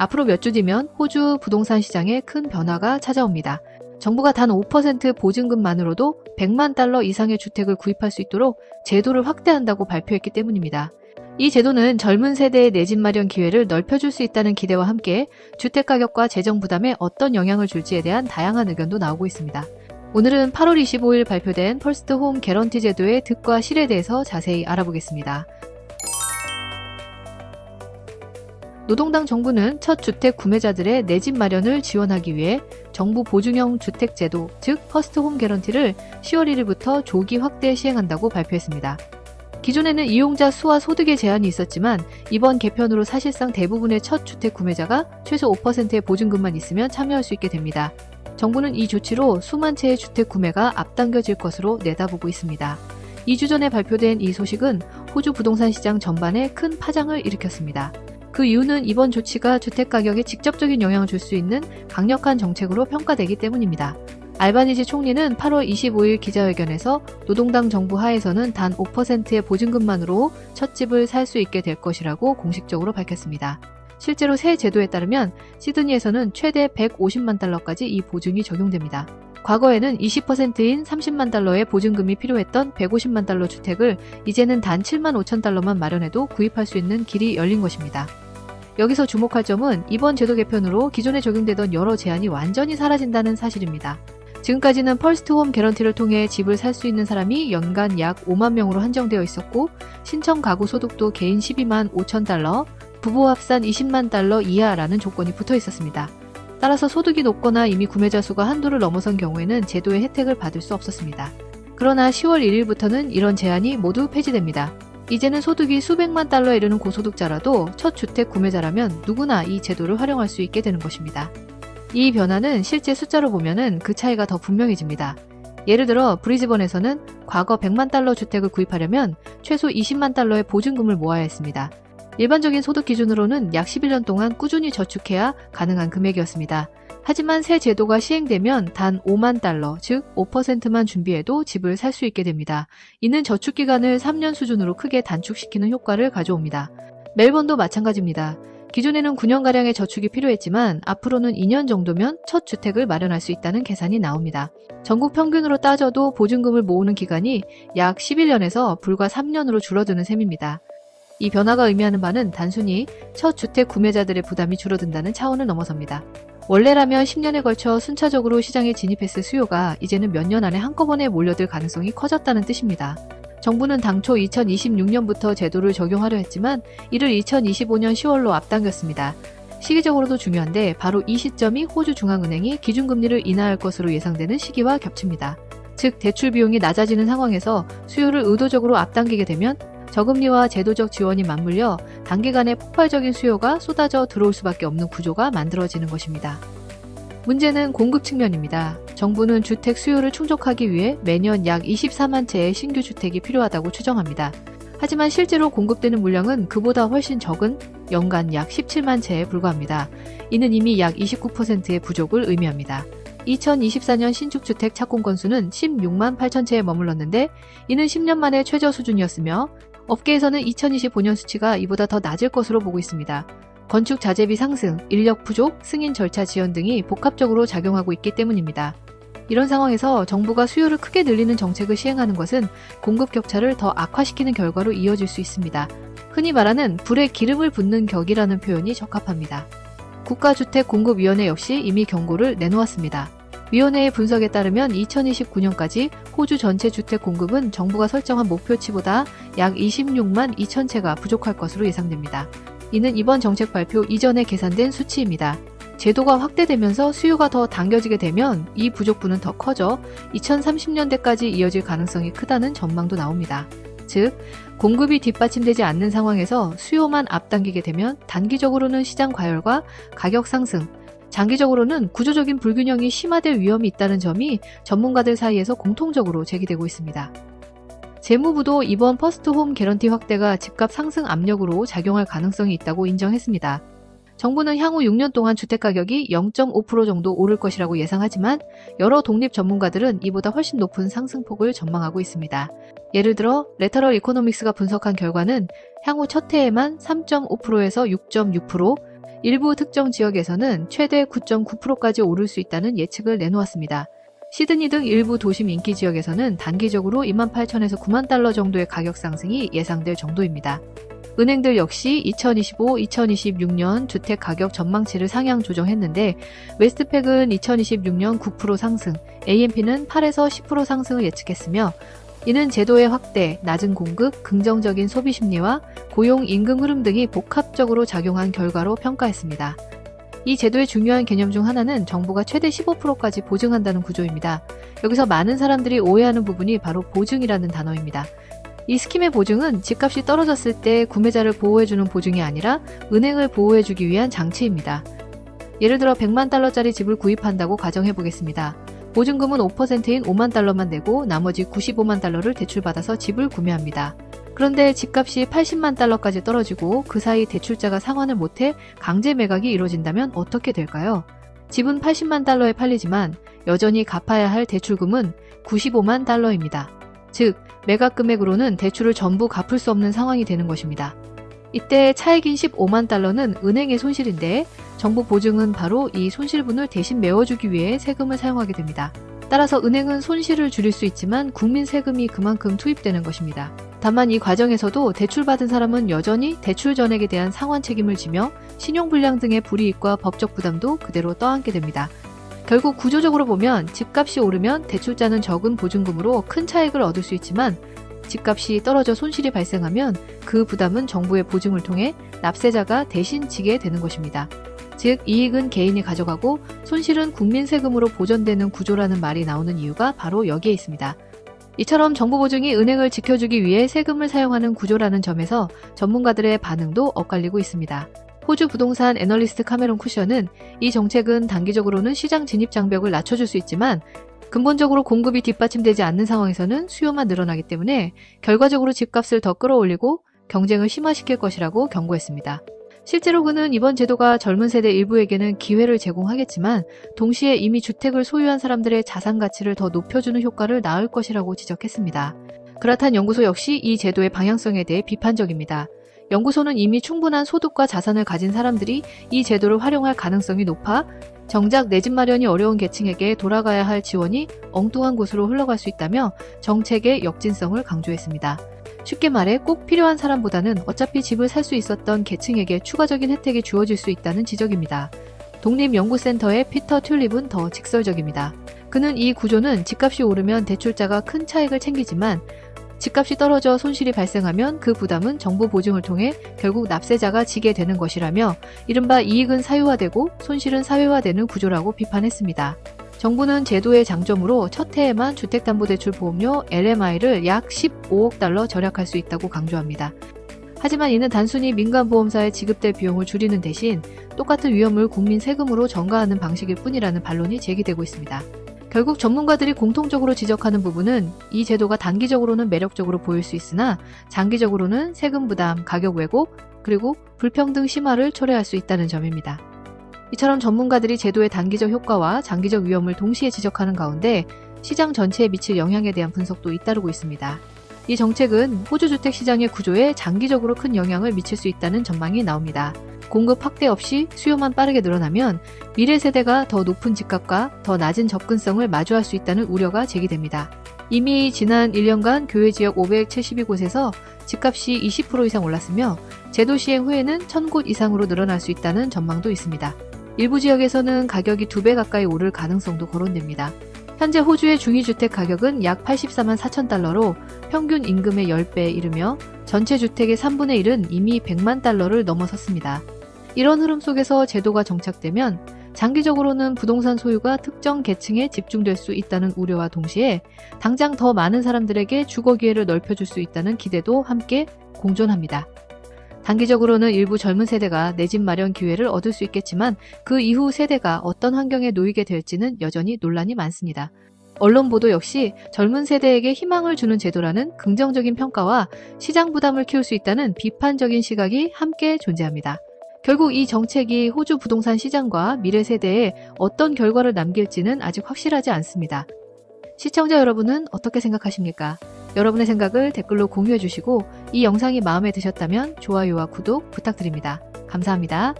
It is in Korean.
앞으로 몇 주 뒤면 호주 부동산 시장에 큰 변화가 찾아옵니다. 정부가 단 5% 보증금만으로도 100만 달러 이상의 주택을 구입할 수 있도록 제도를 확대한다고 발표했기 때문입니다. 이 제도는 젊은 세대의 내 집 마련 기회를 넓혀줄 수 있다는 기대와 함께 주택가격과 재정 부담에 어떤 영향을 줄지에 대한 다양한 의견도 나오고 있습니다. 오늘은 8월 25일 발표된 퍼스트 홈 개런티 제도의 득과 실에 대해서 자세히 알아보겠습니다. 노동당 정부는 첫 주택 구매자들의 내 집 마련을 지원하기 위해 정부 보증형 주택 제도, 즉 퍼스트 홈 개런티를 10월 1일부터 조기 확대 시행한다고 발표했습니다. 기존에는 이용자 수와 소득의 제한이 있었지만 이번 개편으로 사실상 대부분의 첫 주택 구매자가 최소 5%의 보증금만 있으면 참여할 수 있게 됩니다. 정부는 이 조치로 수만 채의 주택 구매가 앞당겨질 것으로 내다보고 있습니다. 2주 전에 발표된 이 소식은 호주 부동산 시장 전반에 큰 파장을 일으켰습니다. 그 이유는 이번 조치가 주택가격에 직접적인 영향을 줄 수 있는 강력한 정책으로 평가되기 때문입니다. 알바니지 총리는 8월 25일 기자회견에서 노동당 정부 하에서는 단 5%의 보증금만으로 첫 집을 살 수 있게 될 것이라고 공식적으로 밝혔습니다. 실제로 새 제도에 따르면 시드니에서는 최대 150만 달러까지 이 보증이 적용됩니다. 과거에는 20%인 30만 달러의 보증금이 필요했던 150만 달러 주택을 이제는 단 7만 5천 달러만 마련해도 구입할 수 있는 길이 열린 것입니다. 여기서 주목할 점은 이번 제도 개편으로 기존에 적용되던 여러 제한이 완전히 사라진다는 사실입니다. 지금까지는 퍼스트 홈 개런티를 통해 집을 살 수 있는 사람이 연간 약 5만 명으로 한정되어 있었고 신청 가구 소득도 개인 12만 5천 달러, 부부 합산 20만 달러 이하라는 조건이 붙어 있었습니다. 따라서 소득이 높거나 이미 구매자 수가 한도를 넘어선 경우에는 제도의 혜택을 받을 수 없었습니다. 그러나 10월 1일부터는 이런 제한이 모두 폐지됩니다. 이제는 소득이 수백만 달러에 이르는 고소득자라도 첫 주택 구매자라면 누구나 이 제도를 활용할 수 있게 되는 것입니다. 이 변화는 실제 숫자로 보면은 그 차이가 더 분명해집니다. 예를 들어 브리즈번에서는 과거 100만 달러 주택을 구입하려면 최소 20만 달러의 보증금을 모아야 했습니다. 일반적인 소득 기준으로는 약 11년 동안 꾸준히 저축해야 가능한 금액이었습니다. 하지만 새 제도가 시행되면 단 5만 달러, 즉 5%만 준비해도 집을 살 수 있게 됩니다. 이는 저축 기간을 3년 수준으로 크게 단축시키는 효과를 가져옵니다. 멜번도 마찬가지입니다. 기존에는 9년가량의 저축이 필요했지만 앞으로는 2년 정도면 첫 주택을 마련할 수 있다는 계산이 나옵니다. 전국 평균으로 따져도 보증금을 모으는 기간이 약 11년에서 불과 3년으로 줄어드는 셈입니다. 이 변화가 의미하는 바는 단순히 첫 주택 구매자들의 부담이 줄어든다는 차원을 넘어섭니다. 원래라면 10년에 걸쳐 순차적으로 시장에 진입했을 수요가 이제는 몇 년 안에 한꺼번에 몰려들 가능성이 커졌다는 뜻입니다. 정부는 당초 2026년부터 제도를 적용하려 했지만 이를 2025년 10월로 앞당겼습니다. 시기적으로도 중요한데 바로 이 시점이 호주 중앙은행이 기준금리를 인하할 것으로 예상되는 시기와 겹칩니다. 즉 대출 비용이 낮아지는 상황에서 수요를 의도적으로 앞당기게 되면 저금리와 제도적 지원이 맞물려 단기간에 폭발적인 수요가 쏟아져 들어올 수밖에 없는 구조가 만들어지는 것입니다. 문제는 공급 측면입니다. 정부는 주택 수요를 충족하기 위해 매년 약 24만 채의 신규 주택이 필요하다고 추정합니다. 하지만 실제로 공급되는 물량은 그보다 훨씬 적은 연간 약 17만 채에 불과합니다. 이는 이미 약 29%의 부족을 의미합니다. 2024년 신축주택 착공 건수는 16만 8천 채에 머물렀는데 이는 10년 만의 최저 수준이었으며 업계에서는 2025년 수치가 이보다 더 낮을 것으로 보고 있습니다. 건축 자재비 상승, 인력 부족, 승인 절차 지연 등이 복합적으로 작용하고 있기 때문입니다. 이런 상황에서 정부가 수요를 크게 늘리는 정책을 시행하는 것은 공급 격차를 더 악화시키는 결과로 이어질 수 있습니다. 흔히 말하는 불에 기름을 붓는 격이라는 표현이 적합합니다. 국가주택공급위원회 역시 이미 경고를 내놓았습니다. 위원회의 분석에 따르면 2029년까지 호주 전체 주택 공급은 정부가 설정한 목표치보다 약 26만 2천 채가 부족할 것으로 예상됩니다. 이는 이번 정책 발표 이전에 계산된 수치입니다. 제도가 확대되면서 수요가 더 당겨지게 되면 이 부족분은 더 커져 2030년대까지 이어질 가능성이 크다는 전망도 나옵니다. 즉, 공급이 뒷받침되지 않는 상황에서 수요만 앞당기게 되면 단기적으로는 시장 과열과 가격 상승, 장기적으로는 구조적인 불균형이 심화될 위험이 있다는 점이 전문가들 사이에서 공통적으로 제기되고 있습니다. 재무부도 이번 퍼스트 홈 개런티 확대가 집값 상승 압력으로 작용할 가능성이 있다고 인정했습니다. 정부는 향후 6년 동안 주택가격이 0.5% 정도 오를 것이라고 예상하지만 여러 독립 전문가들은 이보다 훨씬 높은 상승폭을 전망하고 있습니다. 예를 들어 레터럴 이코노믹스가 분석한 결과는 향후 첫 해에만 3.5%에서 6.6%, 일부 특정 지역에서는 최대 9.9%까지 오를 수 있다는 예측을 내놓았습니다. 시드니 등 일부 도심 인기 지역에서는 단기적으로 28,000에서 9만 달러 정도의 가격 상승이 예상될 정도입니다. 은행들 역시 2025-2026년 주택 가격 전망치를 상향 조정했는데 웨스트팩은 2026년 9% 상승, AMP는 8에서 10% 상승을 예측했으며 이는 제도의 확대, 낮은 공급, 긍정적인 소비 심리와 고용 임금 흐름 등이 복합적으로 작용한 결과로 평가했습니다. 이 제도의 중요한 개념 중 하나는 정부가 최대 15%까지 보증한다는 구조입니다. 여기서 많은 사람들이 오해하는 부분이 바로 보증이라는 단어입니다. 이 스킴의 보증은 집값이 떨어졌을 때 구매자를 보호해주는 보증이 아니라 은행을 보호해주기 위한 장치입니다. 예를 들어 100만 달러짜리 집을 구입한다고 가정해보겠습니다. 보증금은 5%인 5만 달러만 내고 나머지 95만 달러를 대출받아서 집을 구매합니다. 그런데 집값이 80만 달러까지 떨어지고 그 사이 대출자가 상환을 못해 강제 매각이 이루어진다면 어떻게 될까요? 집은 80만 달러에 팔리지만 여전히 갚아야 할 대출금은 95만 달러입니다. 즉, 매각 금액으로는 대출을 전부 갚을 수 없는 상황이 되는 것입니다. 이때 차익인 15만 달러는 은행의 손실인데 정부 보증은 바로 이 손실분을 대신 메워주기 위해 세금을 사용하게 됩니다. 따라서 은행은 손실을 줄일 수 있지만 국민 세금이 그만큼 투입되는 것입니다. 다만 이 과정에서도 대출받은 사람은 여전히 대출 전액에 대한 상환 책임을 지며 신용불량 등의 불이익과 법적 부담도 그대로 떠안게 됩니다. 결국 구조적으로 보면 집값이 오르면 대출자는 적은 보증금으로 큰 차익을 얻을 수 있지만 집값이 떨어져 손실이 발생하면 그 부담은 정부의 보증을 통해 납세자가 대신 지게 되는 것입니다. 즉, 이익은 개인이 가져가고 손실은 국민 세금으로 보전되는 구조라는 말이 나오는 이유가 바로 여기에 있습니다. 이처럼 정부 보증이 은행을 지켜주기 위해 세금을 사용하는 구조라는 점에서 전문가들의 반응도 엇갈리고 있습니다. 호주 부동산 애널리스트 카메론 쿠션은 이 정책은 단기적으로는 시장 진입 장벽을 낮춰줄 수 있지만 근본적으로 공급이 뒷받침되지 않는 상황에서는 수요만 늘어나기 때문에 결과적으로 집값을 더 끌어올리고 경쟁을 심화시킬 것이라고 경고했습니다. 실제로 그는 이번 제도가 젊은 세대 일부에게는 기회를 제공하겠지만 동시에 이미 주택을 소유한 사람들의 자산 가치를 더 높여주는 효과를 낳을 것이라고 지적했습니다. 그라탄 연구소 역시 이 제도의 방향성에 대해 비판적입니다. 연구소는 이미 충분한 소득과 자산을 가진 사람들이 이 제도를 활용할 가능성이 높아 정작 내 집 마련이 어려운 계층에게 돌아가야 할 지원이 엉뚱한 곳으로 흘러갈 수 있다며 정책의 역진성을 강조했습니다. 쉽게 말해 꼭 필요한 사람보다는 어차피 집을 살 수 있었던 계층에게 추가적인 혜택이 주어질 수 있다는 지적입니다. 독립연구센터의 피터 튤립은 더 직설적입니다. 그는 이 구조는 집값이 오르면 대출자가 큰 차익을 챙기지만 집값이 떨어져 손실이 발생하면 그 부담은 정부 보증을 통해 결국 납세자가 지게 되는 것이라며 이른바 이익은 사유화되고 손실은 사회화되는 구조라고 비판했습니다. 정부는 제도의 장점으로 첫 해에만 주택담보대출보험료 LMI를 약 15억 달러 절약할 수 있다고 강조합니다. 하지만 이는 단순히 민간보험사에 지급될 비용을 줄이는 대신 똑같은 위험을 국민 세금으로 전가하는 방식일 뿐이라는 반론이 제기되고 있습니다. 결국 전문가들이 공통적으로 지적하는 부분은 이 제도가 단기적으로는 매력적으로 보일 수 있으나 장기적으로는 세금 부담, 가격 왜곡, 그리고 불평등 심화를 초래할 수 있다는 점입니다. 이처럼 전문가들이 제도의 단기적 효과와 장기적 위험을 동시에 지적하는 가운데 시장 전체에 미칠 영향에 대한 분석도 잇따르고 있습니다. 이 정책은 호주 주택시장의 구조에 장기적으로 큰 영향을 미칠 수 있다는 전망이 나옵니다. 공급 확대 없이 수요만 빠르게 늘어나면 미래 세대가 더 높은 집값과 더 낮은 접근성을 마주할 수 있다는 우려가 제기됩니다. 이미 지난 1년간 교외 지역 572곳에서 집값이 20% 이상 올랐으며 제도 시행 후에는 1000곳 이상으로 늘어날 수 있다는 전망도 있습니다. 일부 지역에서는 가격이 2배 가까이 오를 가능성도 거론됩니다. 현재 호주의 중위주택 가격은 약 84만 4천 달러로 평균 임금의 10배에 이르며 전체 주택의 3분의 1은 이미 100만 달러를 넘어섰습니다. 이런 흐름 속에서 제도가 정착되면 장기적으로는 부동산 소유가 특정 계층에 집중될 수 있다는 우려와 동시에 당장 더 많은 사람들에게 주거 기회를 넓혀줄 수 있다는 기대도 함께 공존합니다. 단기적으로는 일부 젊은 세대가 내 집 마련 기회를 얻을 수 있겠지만 그 이후 세대가 어떤 환경에 놓이게 될지는 여전히 논란이 많습니다. 언론 보도 역시 젊은 세대에게 희망을 주는 제도라는 긍정적인 평가와 시장 부담을 키울 수 있다는 비판적인 시각이 함께 존재합니다. 결국 이 정책이 호주 부동산 시장과 미래 세대에 어떤 결과를 남길지는 아직 확실하지 않습니다. 시청자 여러분은 어떻게 생각하십니까? 여러분의 생각을 댓글로 공유해 주시고 이 영상이 마음에 드셨다면 좋아요와 구독 부탁드립니다. 감사합니다.